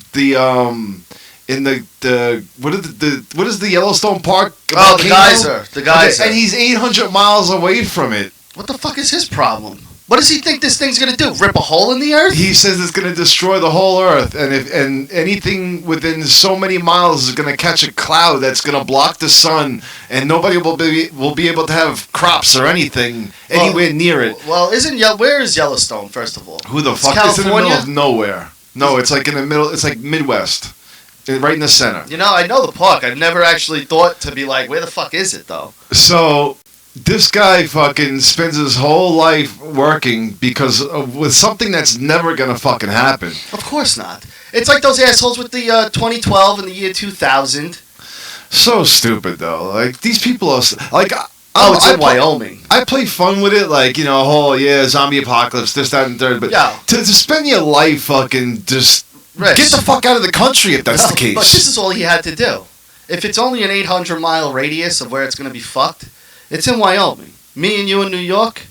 what is the Yellowstone Park? Oh, volcano? the geyser, and he's 800 miles away from it. What the fuck is his problem? What does he think this thing's gonna do? Rip a hole in the earth? He says it's gonna destroy the whole earth, and anything within so many miles is gonna catch a cloud that's gonna block the sun, and nobody will be able to have crops or anything anywhere near it. Well, where is Yellowstone? First of all, who the fuck is in the middle of nowhere? No, it's like in the middle. It's like Midwest, right in the center. I know the park. I've never actually thought to be like, where the fuck is it though? So. This guy fucking spends his whole life working with something that's never gonna fucking happen. Of course not. It's like those assholes with the 2012 and the year 2000. So stupid though. Like these people are like. It's in Wyoming. I play fun with it, like zombie apocalypse, this, that, and third. But to spend your life fucking just get the fuck out of the country if that's the case. But this is all he had to do. If it's only an 800-mile radius of where it's gonna be fucked. It's in Wyoming. Me and you in New York,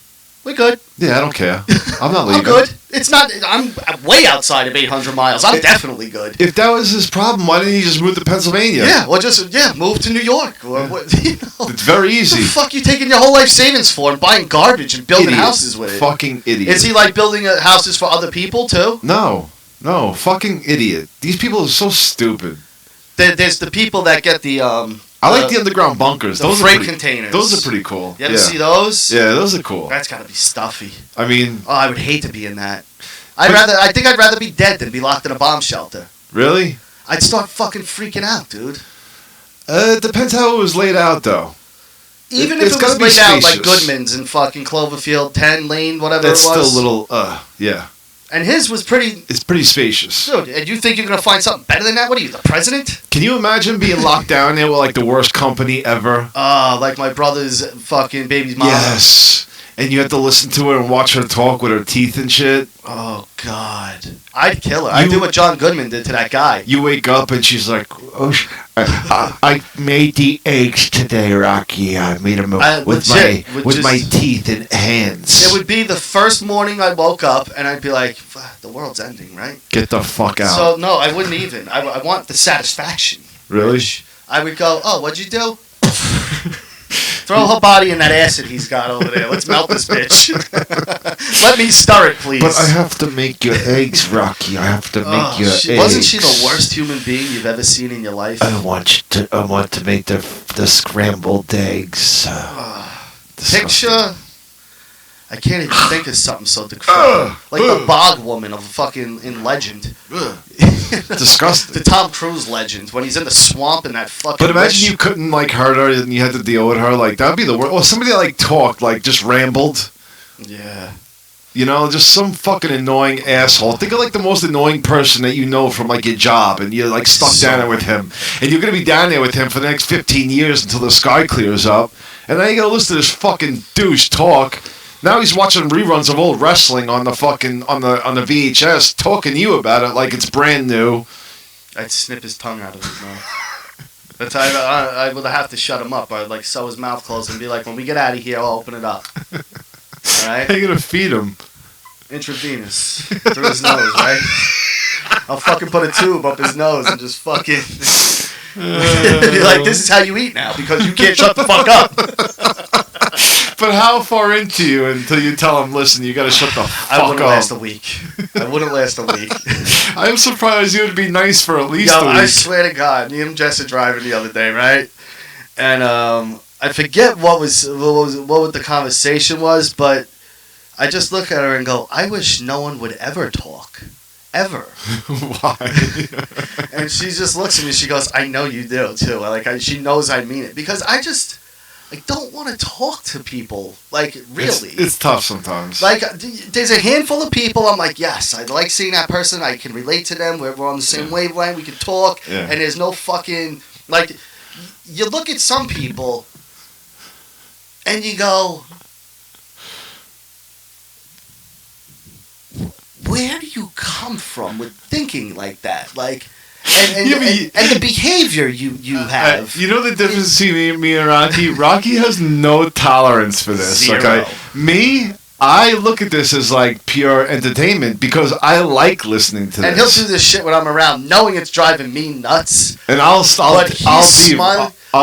we're good. Yeah, I don't care. I'm not leaving. I'm good. It's not. I'm way outside of 800 miles. I'm definitely good. If that was his problem, why didn't he just move to Pennsylvania? Yeah, or just move to New York. It's very easy. What the fuck you taking your whole life savings for and buying garbage and building houses with it? Fucking idiot. Is he like building houses for other people too? No, fucking idiot. These people are so stupid. There's the people that get the I like the underground bunkers. The Those freight are pretty, containers. Those are pretty cool. You ever see those? Yeah, those are cool. That's gotta be stuffy. I mean, Oh, I would hate to be in that. I think I'd rather be dead than be locked in a bomb shelter. really? I'd start fucking freaking out, dude. It depends how it was laid out, though. Even It's if it gotta was be laid out like spacious. Goodman's in fucking Cloverfield 10 Lane, whatever That's it was. still a little, yeah. And his was pretty. It's pretty spacious. Dude, and you think you're gonna find something better than that? What are you, the president? Can you imagine being locked down there with like the worst company ever? Like my brother's fucking baby's mom. Yes. And you have to listen to her and watch her talk with her teeth and shit. Oh God, I'd kill her. I'd do what John Goodman did to that guy. You wake up and she's like, "Oh, I made the eggs today, Rocky. I made them with my teeth and hands." It would be the first morning I woke up and I'd be like, "The world's ending, right?" Get the fuck out. So no, I wouldn't even. I want the satisfaction. Really? I would go, "Oh, what'd you do?" Throw her body in that acid he's got over there. Let's melt this bitch. Let me stir it, please. But I have to make your eggs, Rocky. I have to make your eggs. Wasn't she the worst human being you've ever seen in your life? I want to make the scrambled eggs. Picture. I can't even think of something so decrepit. Like the bog woman of fucking in Legend. Disgusting. The Tom Cruise Legend when he's in the swamp in that fucking. But imagine you couldn't like hurt her and you had to deal with her. Like that'd be the worst. Or somebody that like talked, like just rambled. Yeah. You know, just some fucking annoying asshole. Think of like the most annoying person that you know from like your job, and you're like stuck down there with him, and you're gonna be down there with him for the next 15 years until the sky clears up, and now you gotta listen to this fucking douche talk. Now he's watching reruns of old wrestling on the fucking on the VHS, talking to you about it like it's brand new. I'd snip his tongue out of his mouth. That's how I would have to shut him up. I'd like sew his mouth closed and be like, when we get out of here, I'll open it up. All right? How you gonna feed him? Intravenous through his nose, right? I'll fucking put a tube up his nose and just fucking be like, this is how you eat now because you can't shut the fuck up. But how far into you until you tell him, listen, you gotta shut the fuck up? I wouldn't last a week. I'm surprised you would be nice for at least a week. I swear to God, me and Jess are driving the other day, right? And I forget what the conversation was, but I just look at her and go, I wish no one would ever talk. Ever. Why? And she just looks at me, she goes, I know you do, too. She knows I mean it. Because I don't want to talk to people. Like, really. It's tough sometimes. Like, there's a handful of people I'm like, yes, I like seeing that person. I can relate to them. We're on the same wavelength. We can talk. Yeah. And there's no fucking... Like, you look at some people and you go... Where do you come from with thinking like that? Like... And the behavior you have. You know the difference between me and Rocky? Rocky has no tolerance for this. Zero. Okay? Me, I look at this as like pure entertainment because I like listening to this. And he'll do this shit when I'm around, knowing it's driving me nuts. And I'll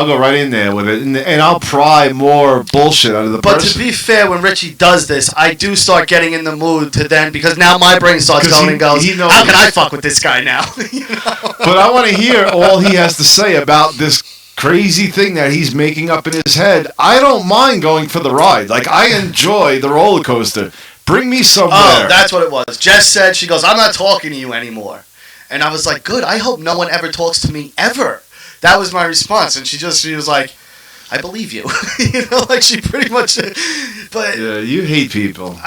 go right in there with it, and I'll pry more bullshit out of the person. But to be fair, when Richie does this, I do start getting in the mood to then, because now my brain starts going and goes, how can I fuck with this guy now? You know? But I want to hear all he has to say about this crazy thing that he's making up in his head. I don't mind going for the ride. Like, I enjoy the roller coaster. Bring me somewhere. Oh, that's what it was. Jess said, she goes, I'm not talking to you anymore. And I was like, good, I hope no one ever talks to me ever. That was my response, and she was like, I believe you. You know, like she pretty much, but... Yeah, you hate people.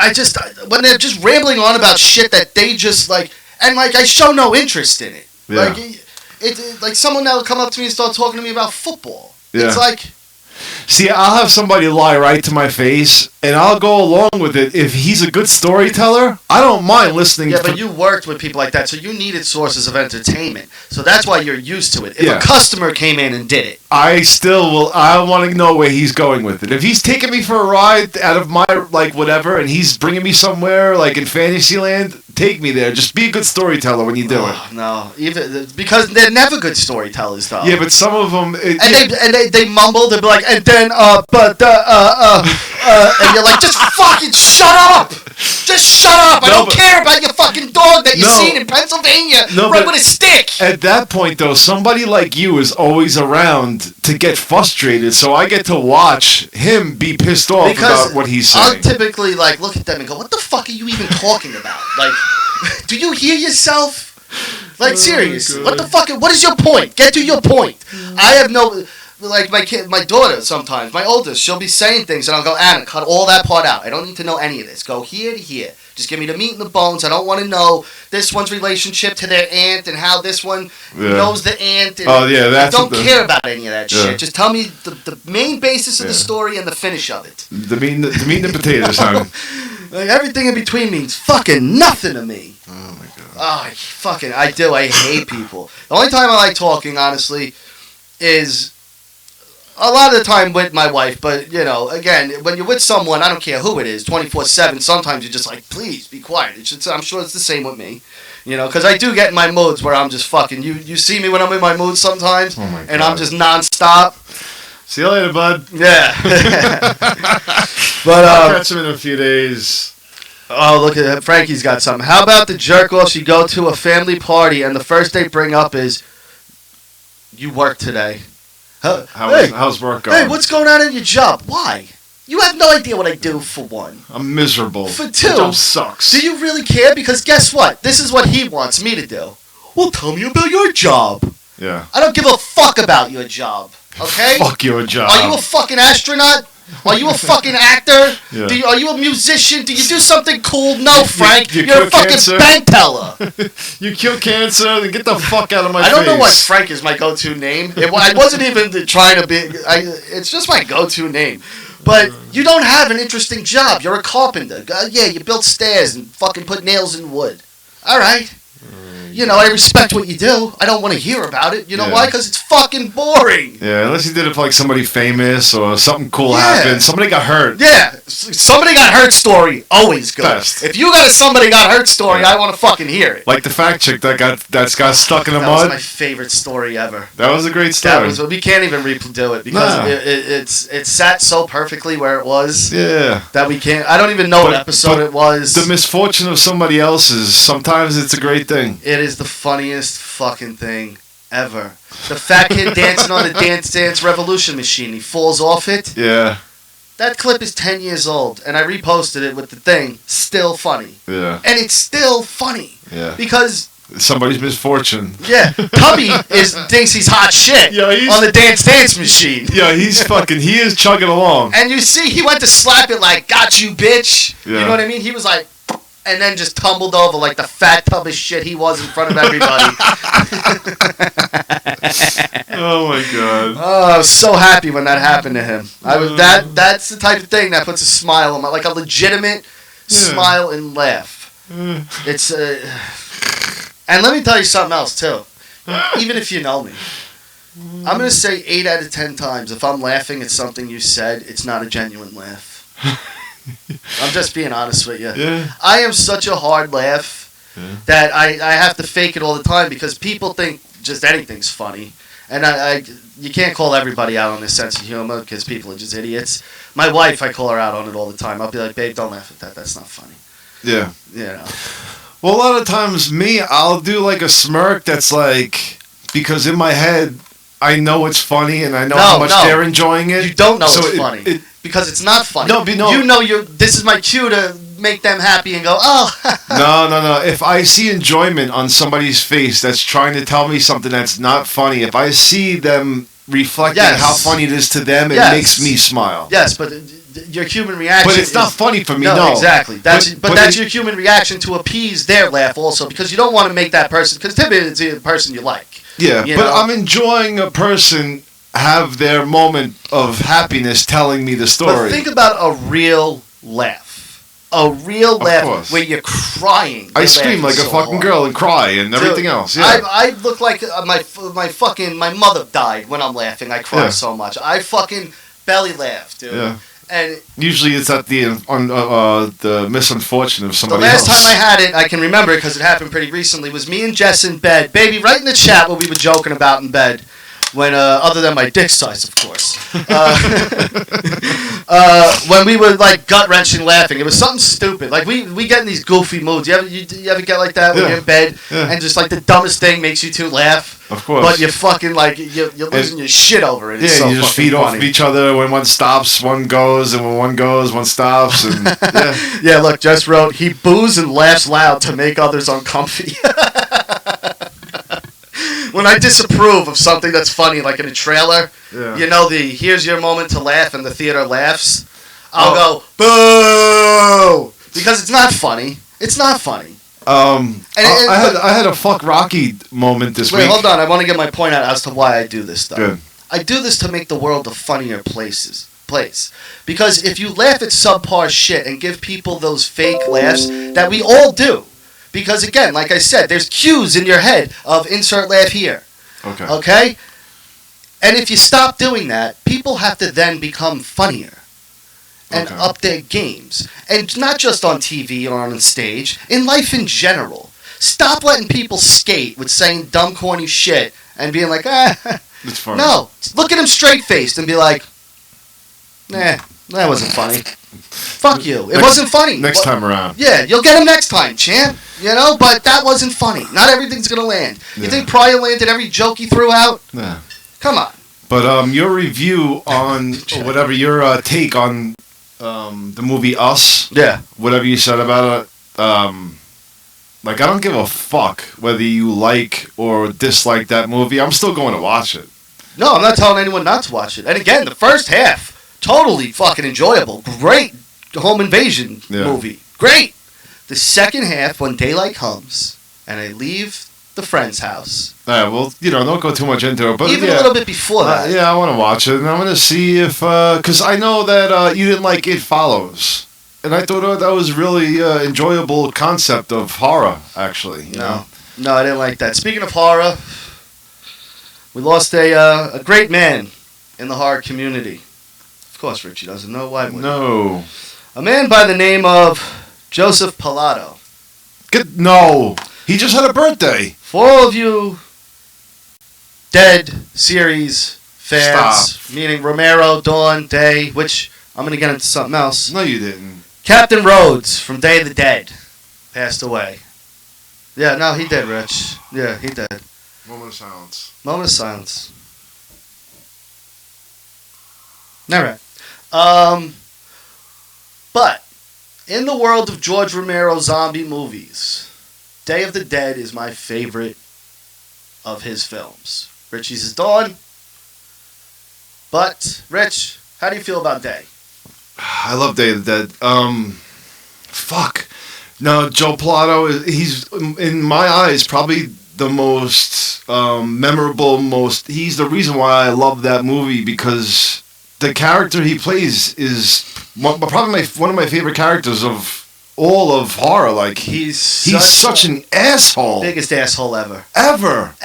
When they're just rambling on about shit that they just, like, and, like, I show no interest in it. Yeah. Like, like, someone that will come up to me and start talking to me about football. Yeah. It's like... See, I'll have somebody lie right to my face, and I'll go along with it. If he's a good storyteller, I don't mind listening. Yeah, but you worked with people like that, so you needed sources of entertainment. So that's why you're used to it. If a customer came in and did it. I still will. I want to know where he's going with it. If he's taking me for a ride out of my, like, whatever, and he's bringing me somewhere, like, in Fantasyland, take me there. Just be a good storyteller when you do it. No, because they're never good storytellers, though. Yeah, but some of them... They mumble, they'll be like, and then, and you're like, just fucking shut up! Just shut up! I don't care about your fucking dog that you seen in Pennsylvania right with a stick! At that point, though, somebody like you is always around to get frustrated, so I get to watch him be pissed off about what he's saying. I'll typically, like, look at them and go, what the fuck are you even talking about? Like, do you hear yourself? Like, seriously, what the fuck? What is your point? Get to your point. I have no... Like, my daughter sometimes, my oldest, she'll be saying things, and I'll go, Anna, cut all that part out. I don't need to know any of this. Go here to here. Just give me the meat and the bones. I don't want to know this one's relationship to their aunt and how this one knows the aunt. And I don't care about any of that shit. Just tell me the main basis of the story and the finish of it. The meat and the potatoes, honey. Like, everything in between means fucking nothing to me. Oh, my God. Oh, I do. I hate people. The only time I like talking, honestly, is... a lot of the time with my wife, but, you know, again, when you're with someone, I don't care who it is, 24/7, sometimes you're just like, please, be quiet. I'm sure it's the same with me, you know, because I do get in my moods where I'm just fucking, you see me when I'm in my mood sometimes, and I'm just nonstop. See you later, bud. Yeah. But, I'll catch him in a few days. Oh, look at that. Frankie's got something. How about the jerk-offs you go to a family party and the first they bring up is, you work today. How's work going? Hey, what's going on in your job? Why? You have no idea what I do, for one. I'm miserable. For two. My job sucks. Do you really care? Because guess what? This is what he wants me to do. Well, tell me about your job. Yeah. I don't give a fuck about your job. Okay? Fuck your job. Are you a fucking astronaut? Are you a fucking actor? Yeah. Are you a musician? Do you do something cool? No, Frank. You You're a fucking cancer? bank teller. You kill cancer, then get the fuck out of my face. I don't know why Frank is my go-to name. I wasn't even trying to be... it's just my go-to name. But you don't have an interesting job. You're a carpenter. Yeah, you built stairs and fucking put nails in wood. All right. You know, I respect what you do. I don't want to hear about it. You know why? Because it's fucking boring. Yeah, unless you did it for like somebody famous or something cool happened. Somebody got hurt. Yeah, somebody got hurt story, always good. Best. If you got a somebody got hurt story, I want to fucking hear it. Like the fact chick that got stuck in the That mud. was my favorite story ever. That was a great story. We can't even redo it because it sat so perfectly where it was. Yeah. That we can't. I don't even know what episode it was. The misfortune of somebody else's, sometimes it's a great thing. It is the funniest fucking thing ever. The fat kid dancing on the Dance Revolution machine. He falls off it. Yeah. That clip is 10 years old, and I reposted it with the thing. Still funny. Yeah. And it's still funny. Yeah. Because... somebody's misfortune. Yeah. Tubby thinks he's hot shit on the Dance machine. Yeah, he is chugging along. And you see, he went to slap it like, got you, bitch. Yeah. You know what I mean? He was like... and then just tumbled over like the fat tub of shit he was in front of everybody. Oh my God! Oh, I was so happy when that happened to him. That's the type of thing that puts a smile on like a legitimate smile and laugh. It's and let me tell you something else too. Even if you know me, I'm gonna say 8 out of 10 times if I'm laughing at something you said, it's not a genuine laugh. I'm just being honest with you. Yeah. I am such a hard laugh that I have to fake it all the time because people think just anything's funny. And you can't call everybody out on their sense of humor because people are just idiots. My wife, I call her out on it all the time. I'll be like, babe, don't laugh at that. That's not funny. Yeah. You know. Well, a lot of times, I'll do like a smirk that's like, because in my head, I know it's funny and I know how much they're enjoying it. You don't know it's funny. Because it's not funny. No. You know this is my cue to make them happy and go, oh. No. If I see enjoyment on somebody's face that's trying to tell me something that's not funny, if I see them reflecting how funny it is to them, it makes me smile. Yes, but your human reaction. But it's not funny for me, no. Exactly. That's your human reaction to appease their laugh also, because you don't want to make that person, because typically it's a person you like. Yeah, I'm enjoying a person have their moment of happiness telling me the story. But think about a real laugh. A real laugh where you're crying. I scream like a fucking girl and cry and everything else. Yeah. I look like my mother died when I'm laughing. I cry so much. I fucking belly laugh, dude. Yeah. And usually it's at the misfortune of somebody else. The last time I had it, I can remember it because it happened pretty recently, was me and Jess in bed. Baby, right in the chat what we were joking about in bed. when other than my dick size, of course. When we were like gut wrenching laughing, it was something stupid. Like we get in these goofy moods. You ever get like that when you're in bed and just like the dumbest thing makes you two laugh? Of course. But you're fucking like you're losing your shit over it. Yeah, It's so you just fucking feed off funny. of each other. When one stops, one goes, and when one goes, one stops. And Yeah, look, just wrote, he boos and laughs loud to make others uncomfy. When I disapprove of something that's funny, like in a trailer, you know here's your moment to laugh and the theater laughs, I'll go, boo! Because it's not funny. It's not funny. I had a fuck Rocky moment this week. Wait, hold on. I want to get my point out as to why I do this stuff. Good. I do this to make the world a funnier place. Because if you laugh at subpar shit and give people those fake laughs that we all do, because again, like I said, there's cues in your head of insert laugh here. Okay? And if you stop doing that, people have to then become funnier and up their games. And not just on TV or on stage, in life in general. Stop letting people skate with saying dumb, corny shit and being like, It's funny. No, look at him straight-faced and be like, nah, that wasn't funny. Fuck you. It wasn't funny. Next time around. Yeah, you'll get him next time, champ. You know, but that wasn't funny. Not everything's going to land. You think Pryor landed every joke he threw out? Yeah. Come on. But your review on, or whatever, your take on the movie Us, whatever you said about it, like, I don't give a fuck whether you like or dislike that movie. I'm still going to watch it. No, I'm not telling anyone not to watch it. And again, the first half, totally fucking enjoyable. Great home invasion movie. Great. The second half, when daylight comes and I leave the friend's house. Well, don't go too much into it. But even a little bit before that. I want to watch it. And I'm going to see if, because I know that you didn't like It Follows. And I thought that was really enjoyable concept of horror, actually. You know? No, I didn't like that. Speaking of horror, we lost a great man in the horror community. Of course, Richie doesn't know why. No. A man by the name of Joseph Pilato. No. He just had a birthday. For all of you Dead series fans, meaning Romero, Dawn, Day, which I'm going to get into something else. No, you didn't. Captain Rhodes from Day of the Dead passed away. Yeah, no, he did, Rich. Yeah, he did. Moment of silence. Moment of silence. All right. But in the world of George Romero zombie movies, Day of the Dead is my favorite of his films. Richie's is Dawn. But, Rich, how do you feel about Day? I love Day of the Dead. Fuck. No, Joe Pilato, he's, in my eyes, probably the most memorable, he's the reason why I love that movie, because the character he plays is probably one of my favorite characters of all of horror. Like, he's such an asshole. Biggest asshole ever. Ever.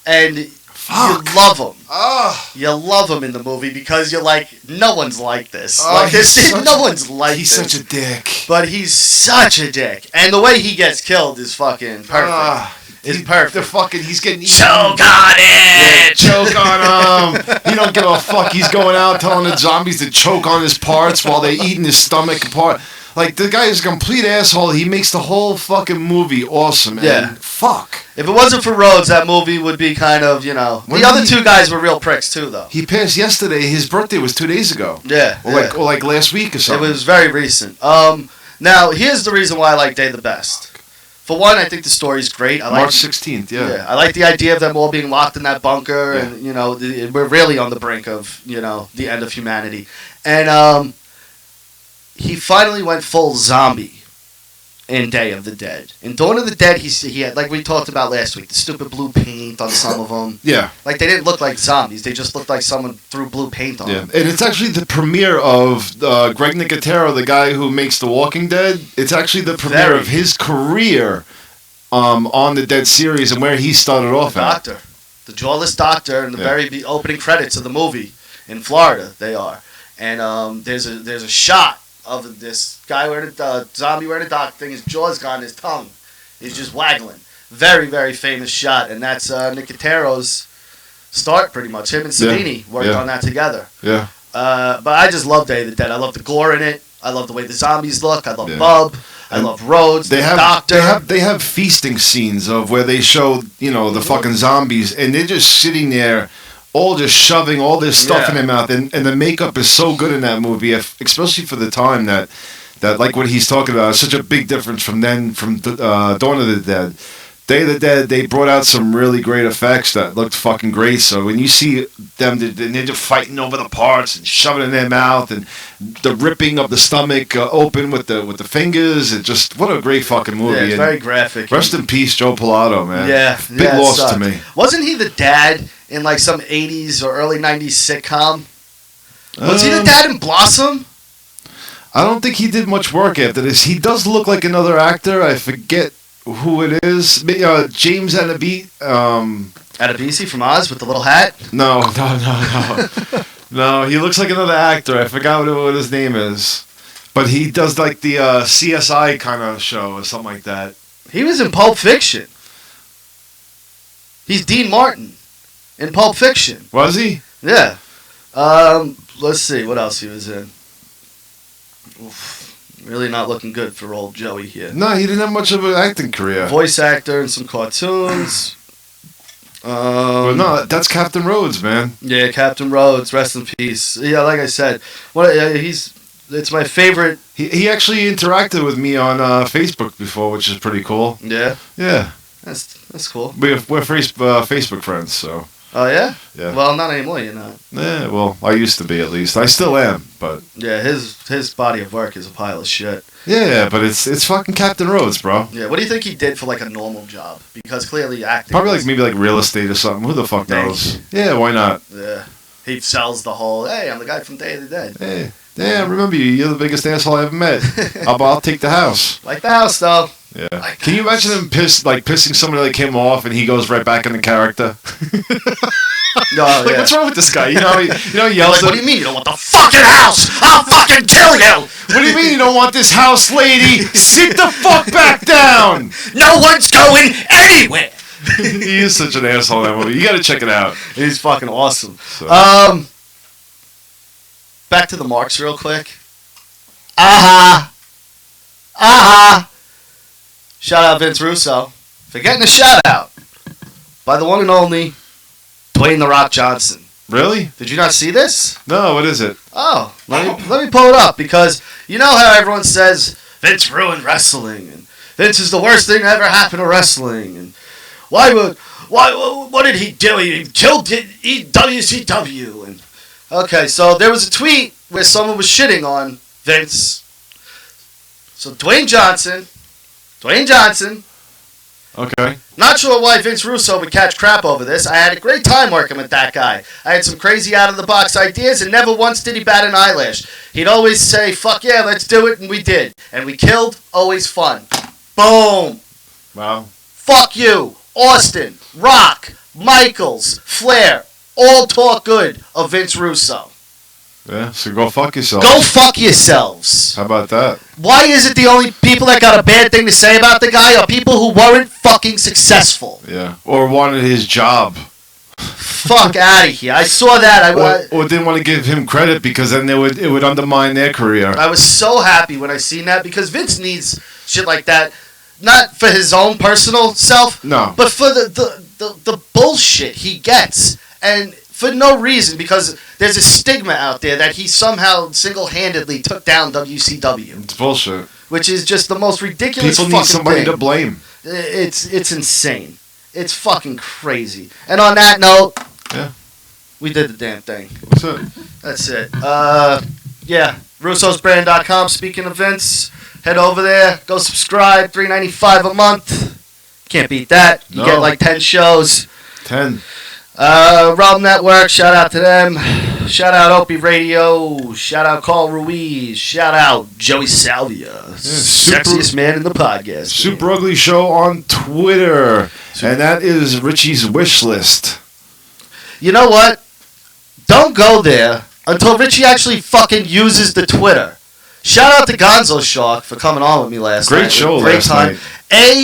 And fuck. You love him. You love him in the movie because you're like, no one's like this. No one's like this. He's such a dick. But he's such a dick. And the way he gets killed is fucking perfect. It's perfect. He's getting choke on it. Yeah, choke on him. He don't give a fuck. He's going out telling the zombies to choke on his parts while they're eating his stomach apart. Like, the guy is a complete asshole. He makes the whole fucking movie awesome. And fuck. If it wasn't for Rhodes, that movie would be kind of, the other two guys were real pricks too, though. He passed yesterday. His birthday was 2 days ago. Yeah. Or like last week or something. It was very recent. Now, here's the reason why I like Day the best. For one, I think the story's great. March 16th, yeah. I like the idea of them all being locked in that bunker, and, we're really on the brink of, the end of humanity. And he finally went full zombie in Day of the Dead. In Dawn of the Dead, he had, like we talked about last week, the stupid blue paint on some of them. Yeah. Like, they didn't look like zombies. They just looked like someone threw blue paint on them. And it's actually the premiere of Greg Nicotero, the guy who makes The Walking Dead. It's actually the premiere of his career on the Dead series and where he started off at. The jawless doctor in the very opening credits of the movie in Florida, they are. And there's a shot of this guy wearing a zombie wearing a doc thing. His jaw's gone, his tongue is just waggling. Very, very famous shot, and that's Nicotero's start, pretty much. Him and Savini worked on that together. Yeah. But I just love Day of the Dead. I love the gore in it. I love the way the zombies look. I love Bub. I love Rhodes. They have Doctor. They have feasting scenes of where they show the fucking zombies, and they're just sitting there, all just shoving all this stuff in their mouth, and the makeup is so good in that movie, especially for the time that like what he's talking about is such a big difference from Dawn of the Dead. Day of the Dead, they brought out some really great effects that looked fucking great. So when you see them, they're just fighting over the parts and shoving it in their mouth, and the ripping of the stomach open with the fingers. It just, what a great fucking movie. Yeah, it's and very graphic. Rest in peace, Joe Pilato, man. Yeah, big loss to me. Wasn't he the dad in like some 80s or early 90s sitcom? Was he the dad in Blossom? I don't think he did much work after this. He does look like another actor. I forget who it is. James Adebisi from Oz with the little hat? No. No, he looks like another actor. I forgot what his name is. But he does like the CSI kind of show or something like that. He was in Pulp Fiction. He's Dean Martin in Pulp Fiction. Was he? Yeah. Let's see what else he was in. Oof. Really not looking good for old Joey here. No, he didn't have much of an acting career. Voice actor in some cartoons. But no, that's Captain Rhodes, man. Yeah, Captain Rhodes, rest in peace. Yeah, like I said, it's my favorite. He actually interacted with me on Facebook before, which is pretty cool. Yeah. Yeah. That's cool. We're Facebook friends, so. Oh yeah? Yeah. Well, not anymore, you're not. Yeah, well, I used to be at least. I still am, but. Yeah, his body of work is a pile of shit. Yeah, but it's fucking Captain Rhodes, bro. Yeah, what do you think he did for like a normal job? Because clearly acting. Probably like maybe like real estate or something. Who the fuck knows? Yeah, why not? Yeah. He sells the whole, hey, I'm the guy from Day of the Dead. Hey, damn, remember you. You're the biggest asshole I ever met. I'll take the house. Like the house, though. Yeah. Can you imagine him pissing somebody like him off, and he goes right back in the character? No, like, what's wrong with this guy? He yells. Like, what do you mean you don't want the fucking house? I'll fucking kill you! What do you mean you don't want this house, lady? Sit the fuck back down! No one's going anywhere! He is such an asshole in that movie. You gotta check it out. He's fucking awesome. So. Back to the marks real quick. Shout out Vince Russo for getting a shout out by the one and only Dwayne "The Rock" Johnson. Really? Did you not see this? No, what is it? Oh, let me pull it up, because you know how everyone says Vince ruined wrestling and Vince is the worst thing to ever happen to wrestling, and what did he do? He killed WCW. And okay, so there was a tweet where someone was shitting on Vince. So Dwayne Johnson. Okay. Not sure why Vince Russo would catch crap over this. I had a great time working with that guy. I had some crazy out-of-the-box ideas, and never once did he bat an eyelash. He'd always say, fuck yeah, let's do it, and we did. And we killed, always fun. Boom. Wow. Fuck you. Austin, Rock, Michaels, Flair, all talk good of Vince Russo. Yeah, so go fuck yourself. Go fuck yourselves. How about that? Why is it the only people that got a bad thing to say about the guy are people who weren't fucking successful? Yeah. Or wanted his job. Fuck out of here. I saw that. Or didn't want to give him credit because then it would undermine their career. I was so happy when I seen that, because Vince needs shit like that. Not for his own personal self. No. But for the bullshit he gets. And for no reason, because there's a stigma out there that he somehow single-handedly took down WCW. It's bullshit. Which is just the most ridiculous People fucking need somebody thing. to blame. It's insane. It's fucking crazy. And on that note, yeah, we did the damn thing. What's it? That's it. Yeah, Russo'sBrand.com. Speaking of Vince, head over there. Go subscribe. $3.95 a month. Can't beat that. You get like 10 shows. 10. Realm Network, shout out to them. Shout out Opie Radio. Shout out Carl Ruiz. Shout out Joey Salvia. Sexiest man in the podcast. Super Ugly Show on Twitter. And that is Richie's wish list. You know what? Don't go there until Richie actually fucking uses the Twitter. Shout out to Gonzo Shark for coming on with me last night. Great show Great last time. night.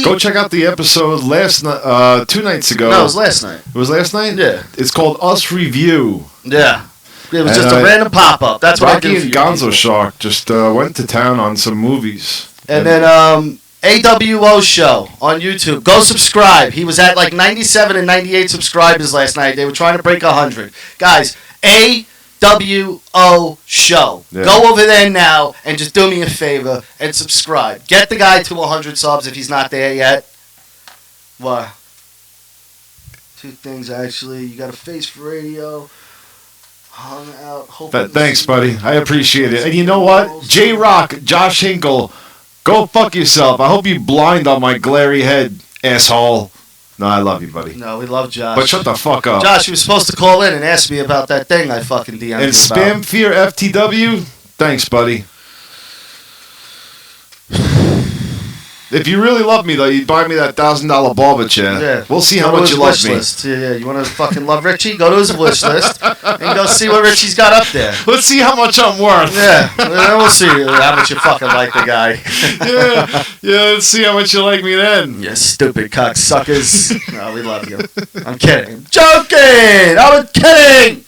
Go check out the episode last night, 2 nights ago. No, it was last night. It was last night? Yeah. It's called Us Review. Yeah. It was And, just a random pop-up. That's what I do Rocky for and you Gonzo people. Shark just went to town on some movies. And then AWO show on YouTube. Go subscribe. He was at like 97 and 98 subscribers last night. They were trying to break 100. Guys, AWO show. Yeah. Go over there now and just do me a favor and subscribe. Get the guy to 100 subs if he's not there yet. What? 2 things actually. You got a face for radio. Hung out. Thanks, buddy. I appreciate it. And you know what? J-Rock, Josh Hinkle, go fuck yourself. I hope you blind on my glary head, asshole. No, I love you, buddy. No, we love Josh. But shut the fuck up. Josh, you were supposed to call in and ask me about that thing I fucking DM'd you And about. Spam Fear FTW, thanks, buddy. If you really love me, though, you'd buy me that $1,000 barber chair. Yeah. We'll see Go how to much his you love wish me. list. Yeah, you want to fucking love Richie? Go to his wish list and go see what Richie's got up there. Let's see how much I'm worth. Yeah, then we'll see how much you fucking like the guy. yeah, let's see how much you like me then. You stupid cocksuckers. No, we love you. I'm kidding. I'm joking. I'm kidding.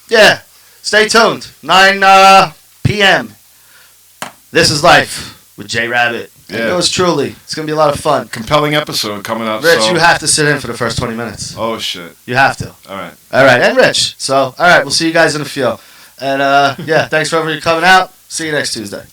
Yeah, stay tuned. 9 p.m. This is Life with J Rabbit. And Yeah. yours truly. It's going to be a lot of fun. Compelling episode coming up. Rich, so. you have to sit in for the first 20 minutes. Oh, shit. You have to. All right. All right, and Rich. So, all right, we'll see you guys in a few. And, yeah, thanks for everybody coming out. See you next Tuesday.